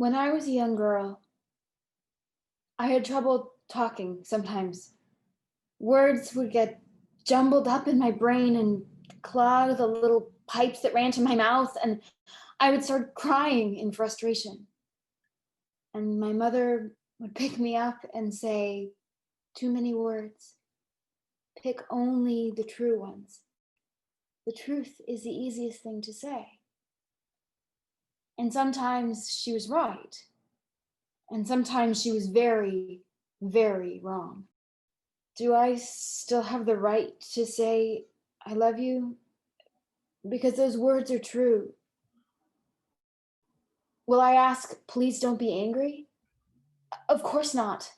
When I was a young girl, I had trouble talking sometimes. Words would get jumbled up in my brain and clog the little pipes that ran to my mouth, and I would start crying in frustration. And my mother would pick me up and say, "Too many words. Pick only the true ones. The truth is the easiest thing to say." And sometimes she was right, and sometimes she was very, very wrong. Do I still have the right to say, "I love you"? Because those words are true. Will I ask, "Please don't be angry"? Of course not.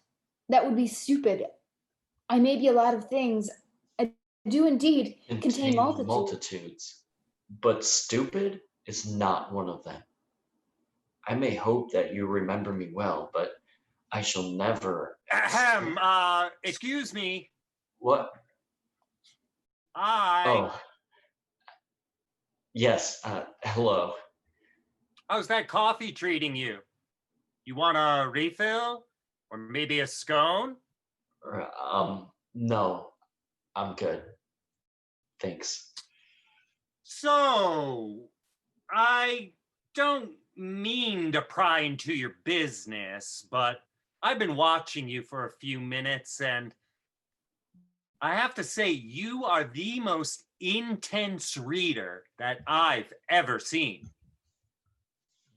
That would be stupid. I may be a lot of things. I do indeed contain Contain multitude. multitudes, but stupid is not one of them. I may hope that you remember me well, but I shall never. Ahem. Excuse me. What? Hi. Oh, yes. Hello. How's that coffee treating you? You want a refill? Or maybe a scone? No, I'm good. Thanks. So, I don't mean to pry into your business, but I've been watching you for a few minutes, and I have to say, you are the most intense reader that I've ever seen.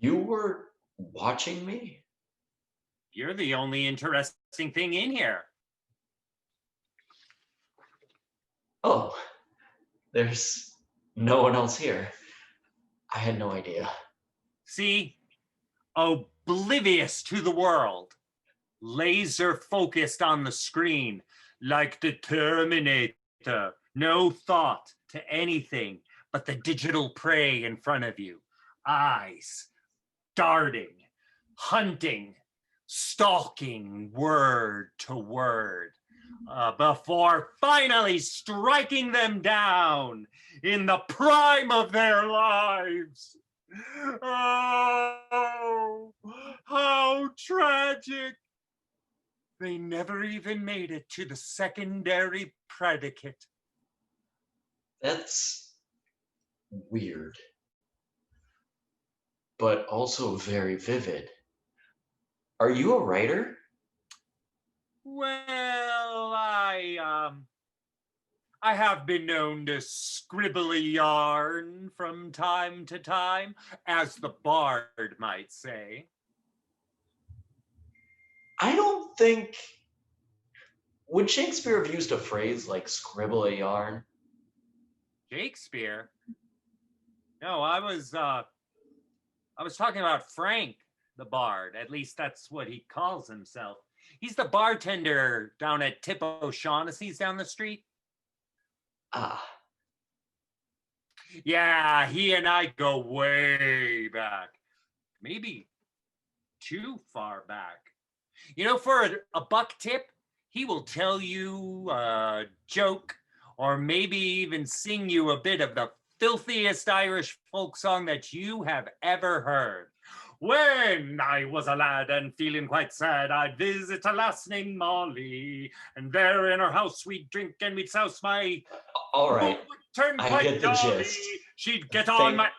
You were watching me? You're the only interesting thing in here. Oh, there's no one else here. I had no idea. See? Oblivious to the world. Laser focused on the screen, like the Terminator. No thought to anything but the digital prey in front of you. Eyes, darting, hunting, stalking word to word, before finally striking them down in the prime of their lives. Oh, how tragic. They never even made it to the secondary predicate. That's weird, but also very vivid. Are you a writer? Well, I have been known to scribble a yarn from time to time, as the bard might say. I don't think. Would Shakespeare have used a phrase like scribble a yarn? Shakespeare? No, I was talking about Frank, the bard. At least that's what he calls himself. He's the bartender down at Tip O'Shaughnessy's down the street. Ah, Yeah, he and I go way back. Maybe too far back. You know, for a buck tip, he will tell you a joke or maybe even sing you a bit of the filthiest Irish folk song that you have ever heard. When I was a lad and feeling quite sad, I'd visit a lass named Molly, and there in her house we'd drink and we'd souse my all right. would turn I quite get the jolly. gist. She'd get on my.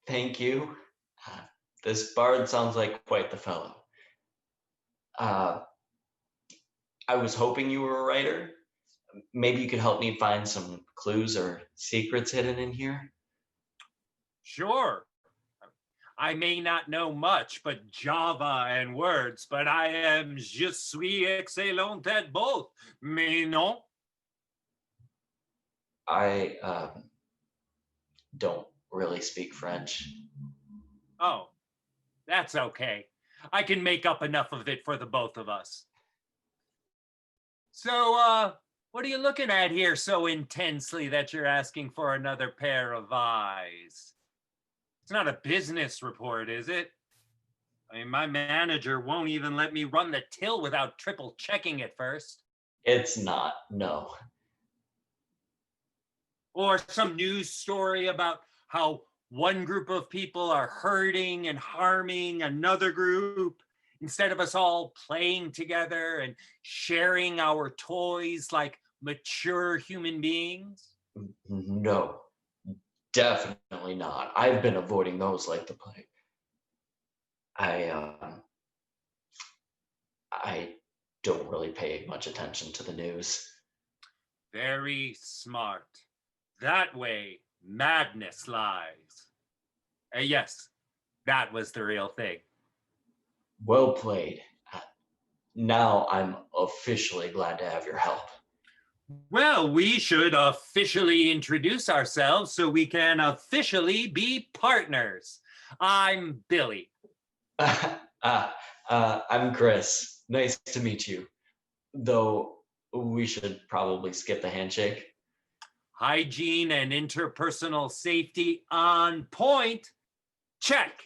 Thank you. This bard sounds like quite the fellow. I was hoping you were a writer. Maybe you could help me find some clues or secrets hidden in here. Sure. I may not know much but Java and words, but I am je suis excellent at both. Mais non? I don't really speak French. Oh, that's okay. I can make up enough of it for the both of us. So, what are you looking at here so intensely that you're asking for another pair of eyes? It's not a business report, is it? I mean, my manager won't even let me run the till without triple checking it first. It's not, no. Or some news story about how one group of people are hurting and harming another group instead of us all playing together and sharing our toys like mature human beings? No, definitely not. I've been avoiding those like the plague. I don't really pay much attention to the news. Very smart. That way, madness lies. Yes, that was the real thing. Well played. Now I'm officially glad to have your help. Well, we should officially introduce ourselves so we can officially be partners. I'm Billy. I'm Chris. Nice to meet you. Though we should probably skip the handshake. Hygiene and interpersonal safety on point. Check.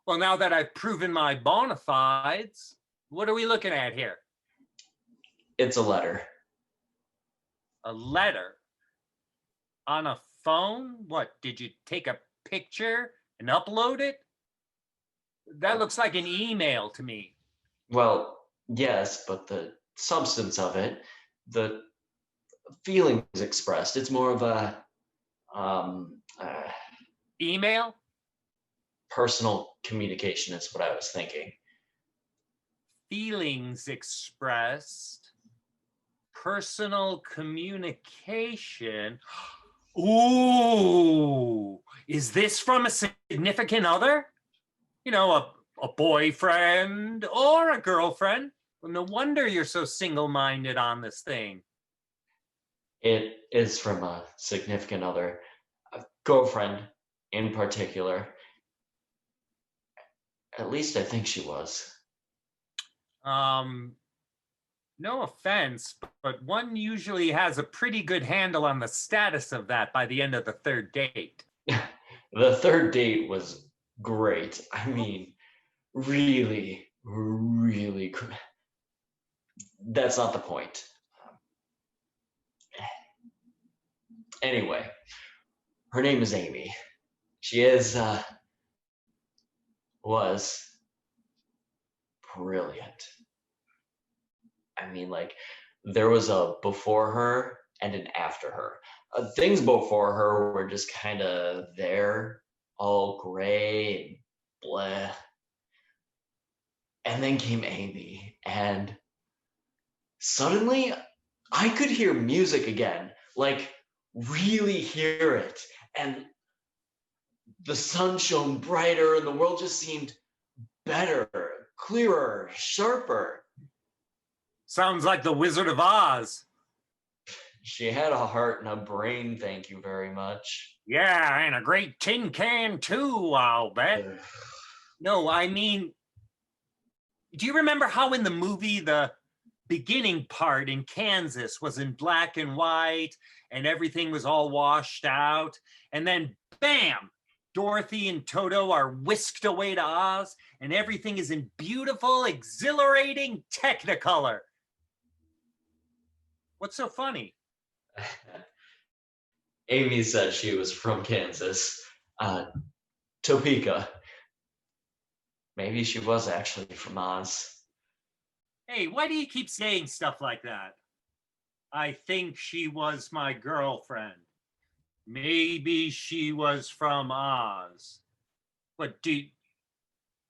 Well, now that I've proven my bona fides, what are we looking at here? It's a letter. A letter? On a phone? What, did you take a picture and upload it? That looks like an email to me. Well, yes, but the substance of it, the feelings expressed, it's more of a Email? personal communication is what I was thinking. Feelings expressed, personal communication. Ooh, is this from a significant other? You know, a boyfriend or a girlfriend? Well, no wonder you're so single-minded on this thing. It is from a significant other, a girlfriend in particular. At least I think she was. No offense, but one usually has a pretty good handle on the status of that by the end of the third date. The third date was great. I mean, really, really good. That's not the point. Anyway, her name is Amy. She was brilliant. I mean, like, there was a before her and an after her. Things before her were just kind of there, all gray and bleh. And then came Amy, and suddenly I could hear music again, like really hear it. And the sun shone brighter, and the world just seemed better, clearer, sharper. Sounds like the Wizard of Oz. She had a heart and a brain, thank you very much. Yeah, and a great tin can too, I'll bet. No, I mean, do you remember how in the movie the beginning part in Kansas was in black and white and everything was all washed out? And then bam, Dorothy and Toto are whisked away to Oz and everything is in beautiful, exhilarating Technicolor. What's so funny? Amy said she was from Kansas, Topeka. Maybe she was actually from Oz. Hey, why do you keep saying stuff like that? I think she was my girlfriend. Maybe she was from Oz. But do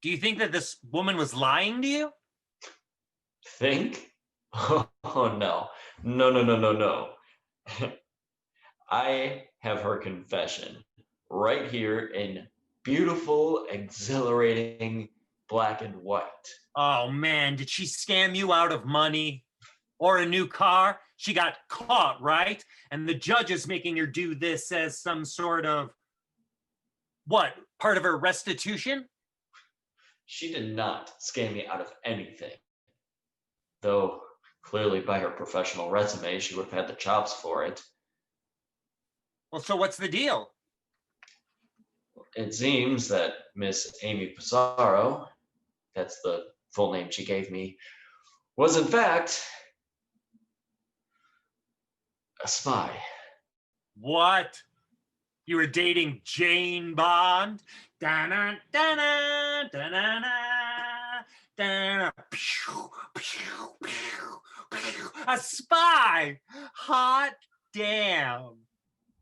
you think that this woman was lying to you? Think? Oh no. No. I have her confession right here in beautiful, exhilarating black and white. Oh man, did she scam you out of money or a new car? She got caught, right? And the judge is making her do this as some sort of, what, part of her restitution? She did not scam me out of anything. Though, clearly by her professional resume, she would have had the chops for it. Well, so what's the deal? It seems that Miss Amy Passaro, that's the full name she gave me, was in fact a spy. What? You were dating Jane Bond? Da-na, da-na, da-na-na, da-na. Pew, pew, pew, pew. A spy! Hot damn.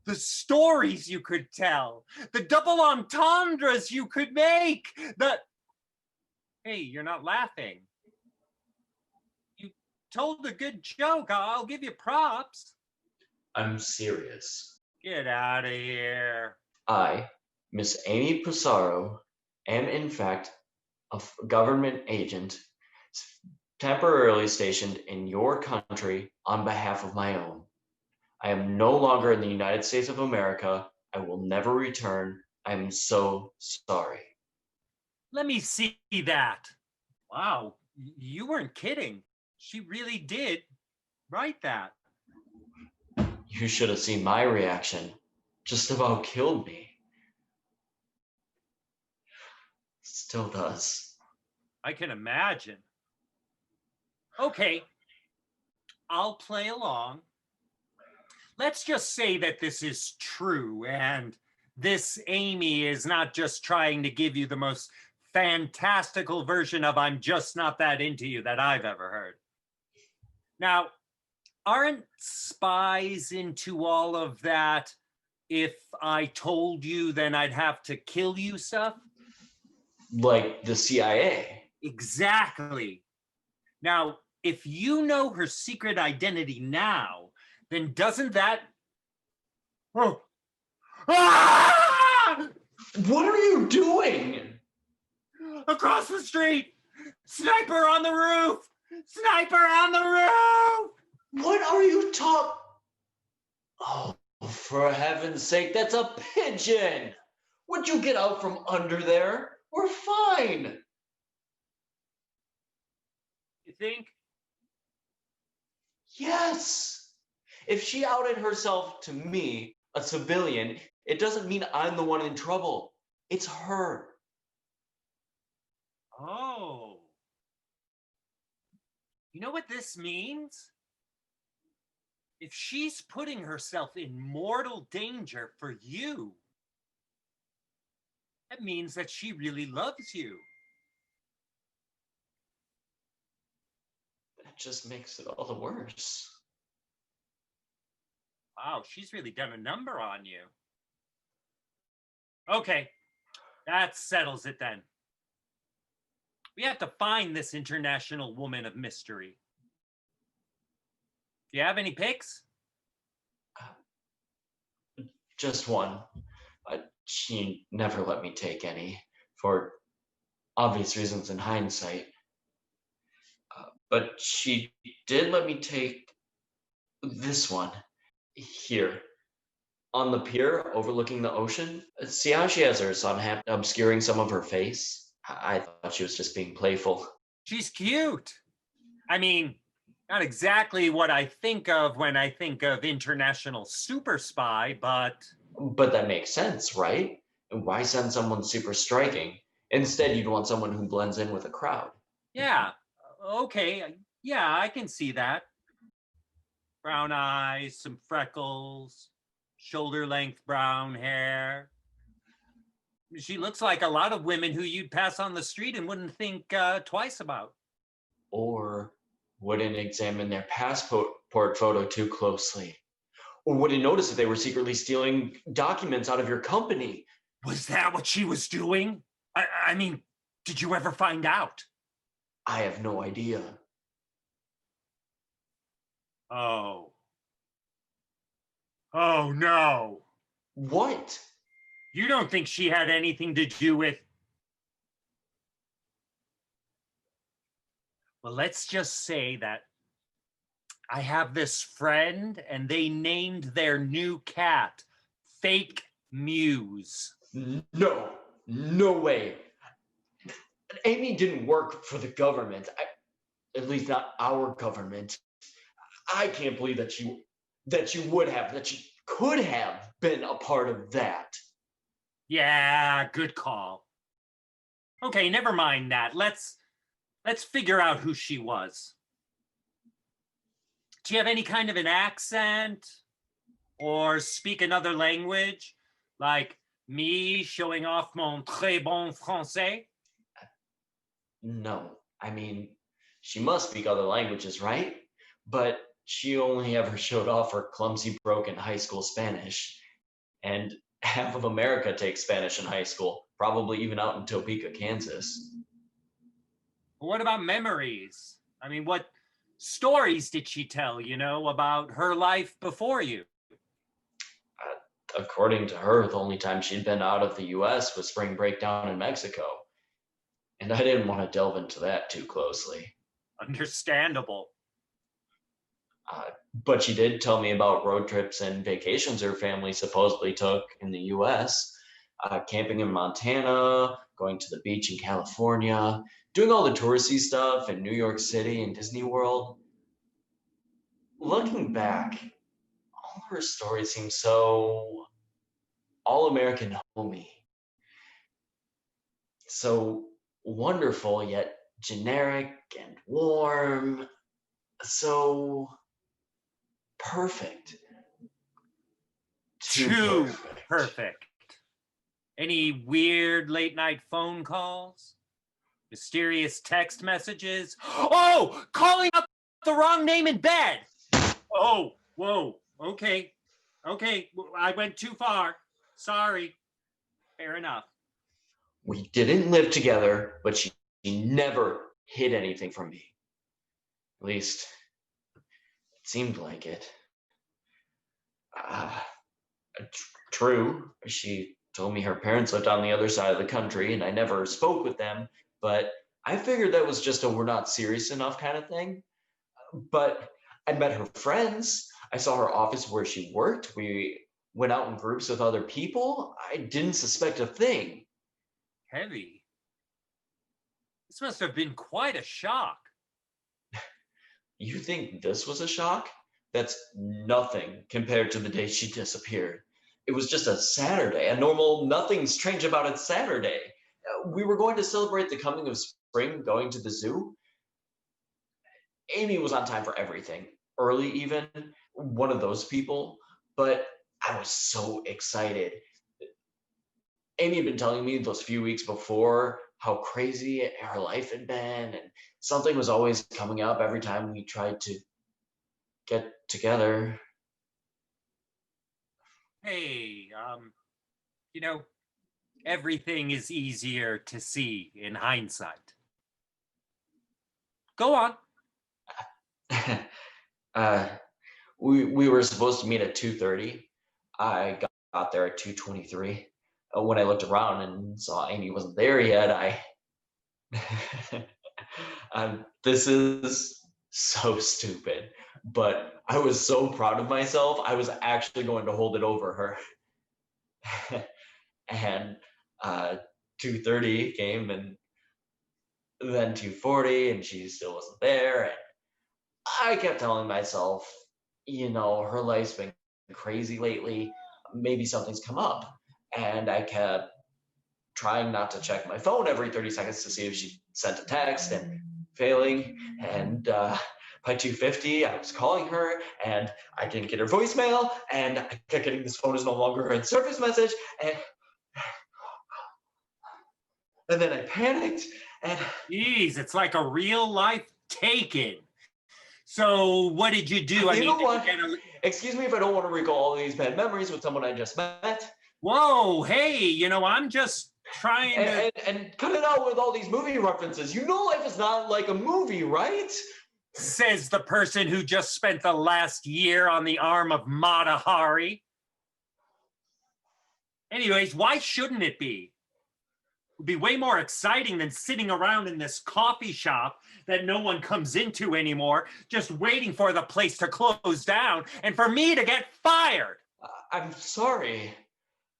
The stories you could tell, the double entendres you could make, Hey, you're not laughing. You told a good joke. I'll give you props. I'm serious. Get out of here. I, Miss Amy Passaro, am in fact a government agent temporarily stationed in your country on behalf of my own. I am no longer in the United States of America. I will never return. I am so sorry. Let me see that. Wow, you weren't kidding. She really did write that. You should have seen my reaction. Just about killed me. Still does. I can imagine. Okay, I'll play along. Let's just say that this is true and this Amy is not just trying to give you the most fantastical version of I'm just not that into you that I've ever heard. Now, aren't spies into all of that if I told you then I'd have to kill you stuff? Like the CIA. Exactly. Now, if you know her secret identity now, then doesn't that... Oh. Ah! What are you doing? Across the street! Sniper on the roof! Sniper on the roof! What are you talking? Oh, for heaven's sake, that's a pigeon! Would you get out from under there? We're fine. You think? Yes. If she outed herself to me, a civilian, it doesn't mean I'm the one in trouble. It's her. Oh. You know what this means? If she's putting herself in mortal danger for you, that means that she really loves you. That just makes it all the worse. Wow, she's really done a number on you. Okay, that settles it then. We have to find this international woman of mystery. Do you have any picks? Just one. She never let me take any, for obvious reasons in hindsight. But she did let me take this one. Here. On the pier overlooking the ocean. See how she has her sun hat obscuring some of her face? I thought she was just being playful. She's cute. I mean, not exactly what I think of when I think of international super spy, but... But that makes sense, right? And why send someone super striking? Instead, you'd want someone who blends in with a crowd. Yeah, okay. Yeah, I can see that. Brown eyes, some freckles, shoulder-length brown hair. She looks like a lot of women who you'd pass on the street and wouldn't think twice about. Or wouldn't examine their passport photo too closely. Or wouldn't notice that they were secretly stealing documents out of your company. Was that what she was doing? I mean, did you ever find out? I have no idea. Oh. Oh, no. What? You don't think she had anything to do with... Well, let's just say that I have this friend and they named their new cat Fake Muse. No, no way. Amy didn't work for the government. At least not our government. I can't believe that she could have been a part of that. Yeah, good call. Okay, never mind that. Let's figure out who she was. Do you have any kind of an accent or speak another language? Like me showing off mon très bon français? No, I mean, she must speak other languages, right? But she only ever showed off her clumsy, broken high school Spanish. And half of America takes Spanish in high school, probably even out in Topeka, Kansas. What about memories? I mean, what stories did she tell, about her life before you? According to her, the only time she'd been out of the US was spring break down in Mexico. And I didn't want to delve into that too closely. Understandable. But she did tell me about road trips and vacations her family supposedly took in the US, camping in Montana, going to the beach in California, doing all the touristy stuff in New York City and Disney World. Looking back, all her stories seem so all-American homey. So wonderful, yet generic and warm. So perfect. Too perfect. Any weird late night phone calls? Mysterious text messages? Oh, calling up the wrong name in bed. Oh, whoa. Okay. I went too far. Sorry. Fair enough. We didn't live together, but she never hid anything from me. At least, it seemed like it. True, she told me her parents lived on the other side of the country, and I never spoke with them, but I figured that was just a we're not serious enough kind of thing. But I met her friends. I saw her office where she worked. We went out in groups with other people. I didn't suspect a thing. Heavy. This must have been quite a shock. You think this was a shock? That's nothing compared to the day she disappeared. It was just a Saturday, a normal, nothing strange about it Saturday. We were going to celebrate the coming of spring, going to the zoo. Amy was on time for everything, early even, one of those people, but I was so excited. Amy had been telling me those few weeks before how crazy her life had been, and something was always coming up every time we tried to get together. Hey, everything is easier to see in hindsight. Go on. We were supposed to meet at 2:30. I got there at 2:23. When I looked around and saw Amy wasn't there yet, this is so stupid, but I was so proud of myself. I was actually going to hold it over her. And 2:30 came, and then 2:40, and she still wasn't there. And I kept telling myself, her life's been crazy lately. Maybe something's come up. And I kept trying not to check my phone every 30 seconds to see if she sent a text, and failing. And by 2:50, I was calling her, and I didn't get her voicemail, and I kept getting this phone is no longer in service message, and then I panicked, and Jeez, it's like a real life Taken. So what did you do? You know what? Excuse me if I don't want to recall all these bad memories with someone I just met. Whoa, hey, I'm just trying to... And cut it out with all these movie references. Life is not like a movie, right? Says the person who just spent the last year on the arm of Mata Hari. Anyways, why shouldn't it be? It would be way more exciting than sitting around in this coffee shop that no one comes into anymore, just waiting for the place to close down and for me to get fired. I'm sorry.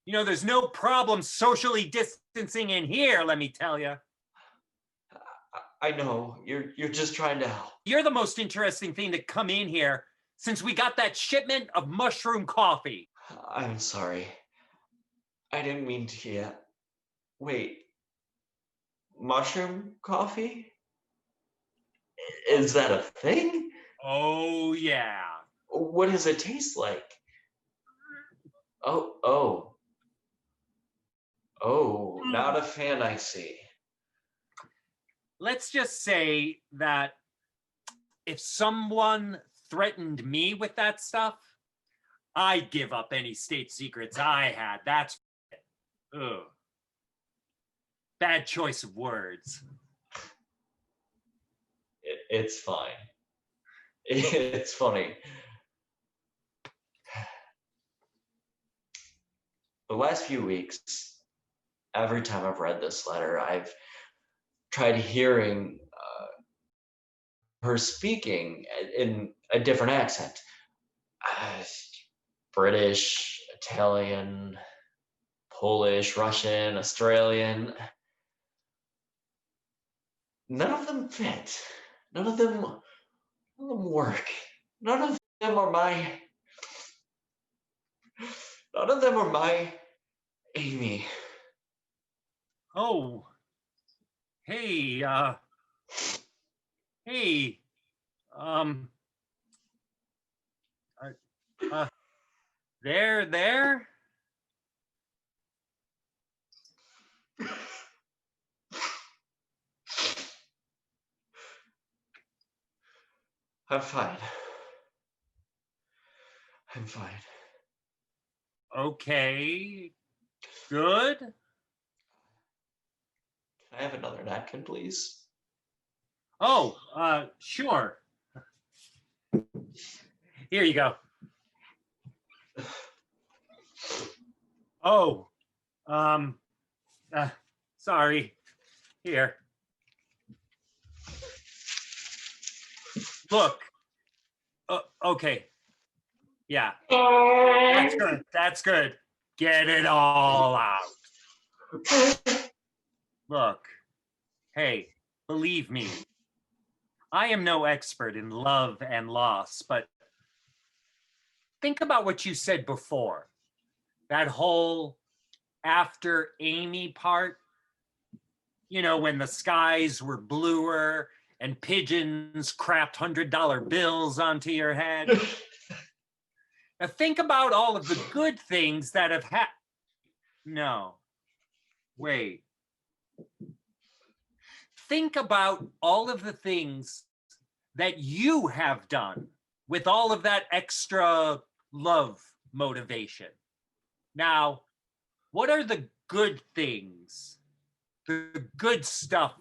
There's no problem socially distancing in here, let me tell you. I know. You're just trying to help. You're the most interesting thing to come in here since we got that shipment of mushroom coffee. I'm sorry. I didn't mean to. Yeah. Wait. Mushroom coffee? Is that a thing? Oh, yeah. What does it taste like? Oh. a fan, I see. Let's just say that if someone threatened me with that stuff, I'd give up any state secrets I had. That's ugh. Bad choice of words. It's fine. It's funny. The last few weeks, every time I've read this letter, I've tried hearing her speaking in a different accent. Uh, British, Italian, Polish, Russian, Australian. None of them fit. None of them work. None of them are my. None of them are my Amy. Oh, hey, hey, um, uh, there? I'm fine. I'm fine. Okay, good. Can I have another napkin, please? Oh, sure. Here you go. Oh, um, sorry. Here. Look. Okay. Yeah. That's good. That's good. Get it all out. Look. Hey, believe me. I am no expert in love and loss, but think about what you said before. That whole after Amy part, you know, when the skies were bluer and pigeons crapped $100 bills onto your head. Now think about all of the good things that have happened. No, wait. Think about all of the things that you have done with all of that extra love motivation. Now, what are the good things, the good stuff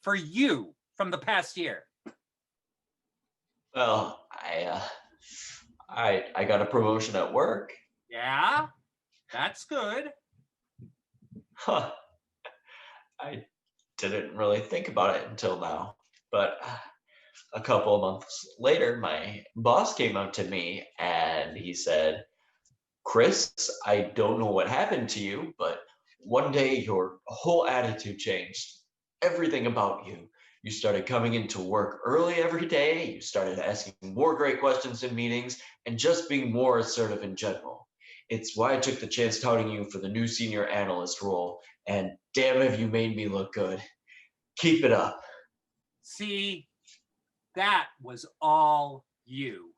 for you from the past year? Well, I got a promotion at work. Yeah, that's good. Huh. I didn't really think about it until now, but a couple of months later, my boss came up to me and he said, Chris, I don't know what happened to you, but one day your whole attitude changed. Everything about you. You started coming into work early every day. You started asking more great questions in meetings and just being more assertive in general. It's why I took the chance touting you for the new senior analyst role. And damn, have you made me look good. Keep it up. See, that was all you.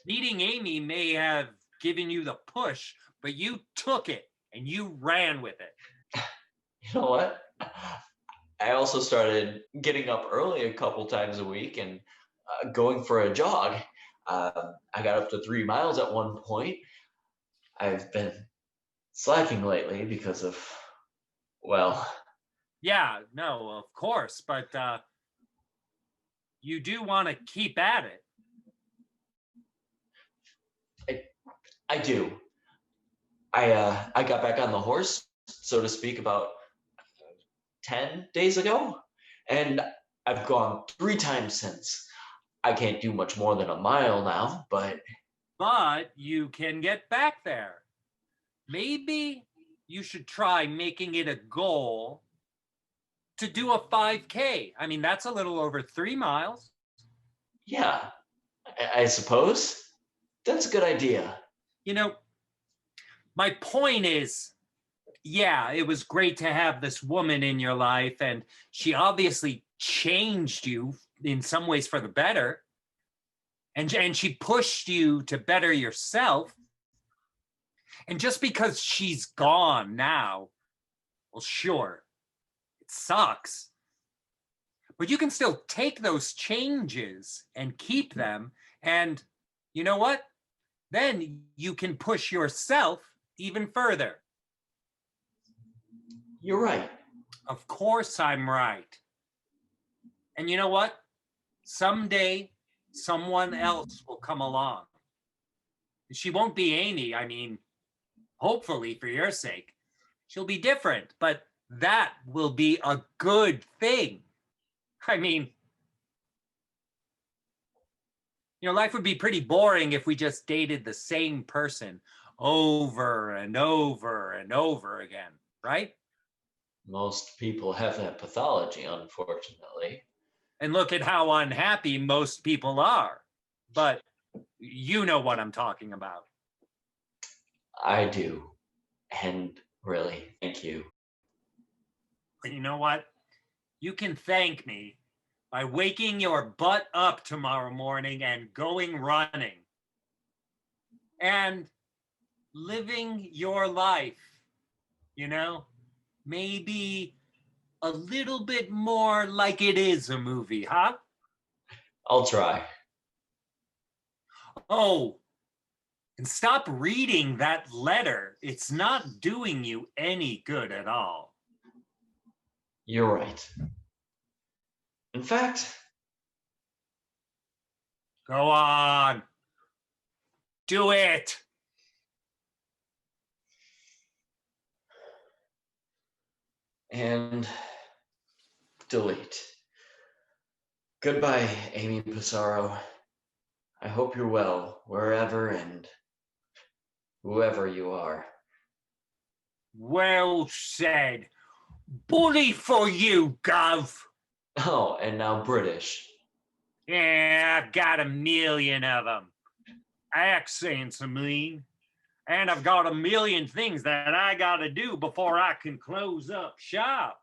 Meeting Amy may have given you the push, but you took it and you ran with it. You know what? I also started getting up early a couple times a week and going for a jog. I got up to 3 miles at one point. I've been slacking lately because of, well, Yeah, no, of course, but you do want to keep at it. I do. I got back on the horse, so to speak, about 10 days ago, and I've gone 3 times since. I can't do much more than a mile now, but you can get back there. Maybe you should try making it a goal to do a 5K. I mean, that's a little over 3 miles. yeah, I suppose that's a good idea. You know, my point is, yeah, it was great to have this woman in your life, and she obviously changed you in some ways for the better. And she pushed you to better yourself. And just because she's gone now, Well, sure, it sucks. But you can still take those changes and keep them. And you know what? Then you can push yourself even further. You're right. Of course I'm right. And you know what? Someday, someone else will come along. She won't be Amy. I mean, hopefully for your sake. She'll be different, but that will be a good thing. I mean, life would be pretty boring if we just dated the same person over and over and over again, right? Most people have that pathology, unfortunately. And look at how unhappy most people are. But you know what I'm talking about. I do. And really, thank you. But you know what? You can thank me by waking your butt up tomorrow morning and going running. And living your life, maybe a little bit more like it is a movie, huh? I'll try. Oh, and stop reading that letter. It's not doing you any good at all. You're right. In fact, Go on. Do it. and delete. Goodbye, Amy Passaro. I hope you're well, wherever and whoever you are. Well said. Bully for you, Gov. Oh, and now British. Yeah, I've got a million of them. Accents, I mean. And I've got a million things that I gotta do before I can close up shop.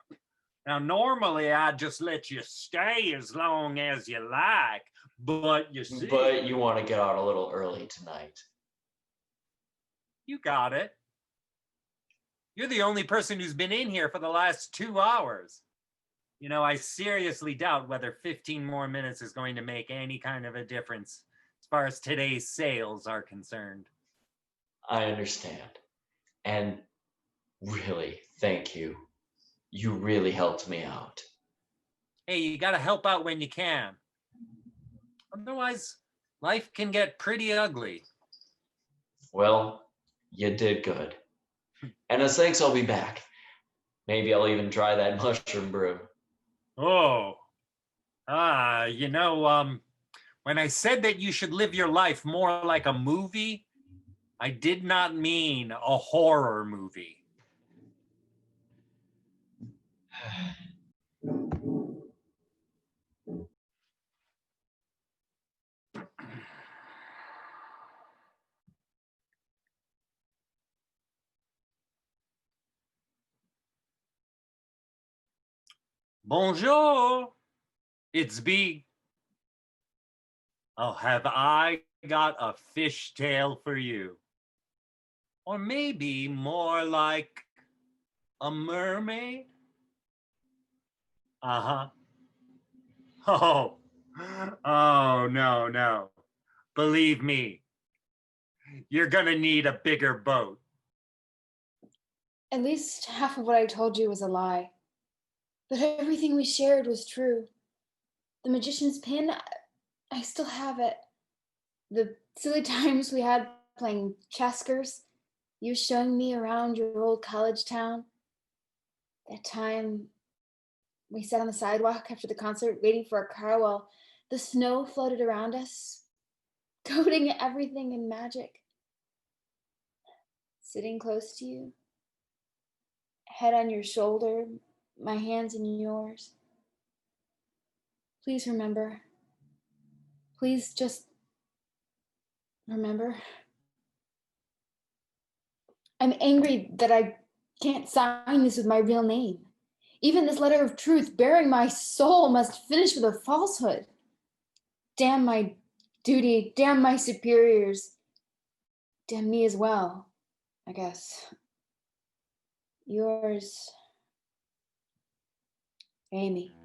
Now, normally I'd just let you stay as long as you like, but you see. But you want to get out a little early tonight. You got it. You're the only person who's been in here for the last 2 hours. I seriously doubt whether 15 more minutes is going to make any kind of a difference as far as today's sales are concerned. I understand. And really, thank you. You really helped me out. Hey, you gotta help out when you can. Otherwise, life can get pretty ugly. Well, you did good. And as thanks, I'll be back. Maybe I'll even try that mushroom brew. Oh. When I said that you should live your life more like a movie, I did not mean a horror movie. Bonjour, it's B. Oh, have I got a fishtail for you? Or maybe more like a mermaid? Uh-huh. Oh, no. Believe me, you're gonna need a bigger boat. At least half of what I told you was a lie. But everything we shared was true. The magician's pin, I still have it. The silly times we had playing cheskers, you showing me around your old college town. That time we sat on the sidewalk after the concert waiting for a car while the snow floated around us, coating everything in magic. Sitting close to you, head on your shoulder, my hands in yours. Please remember. Please just remember. I'm angry that I can't sign this with my real name. Even this letter of truth bearing my soul must finish with a falsehood. Damn my duty, damn my superiors, damn me as well, I guess. Yours, Amy.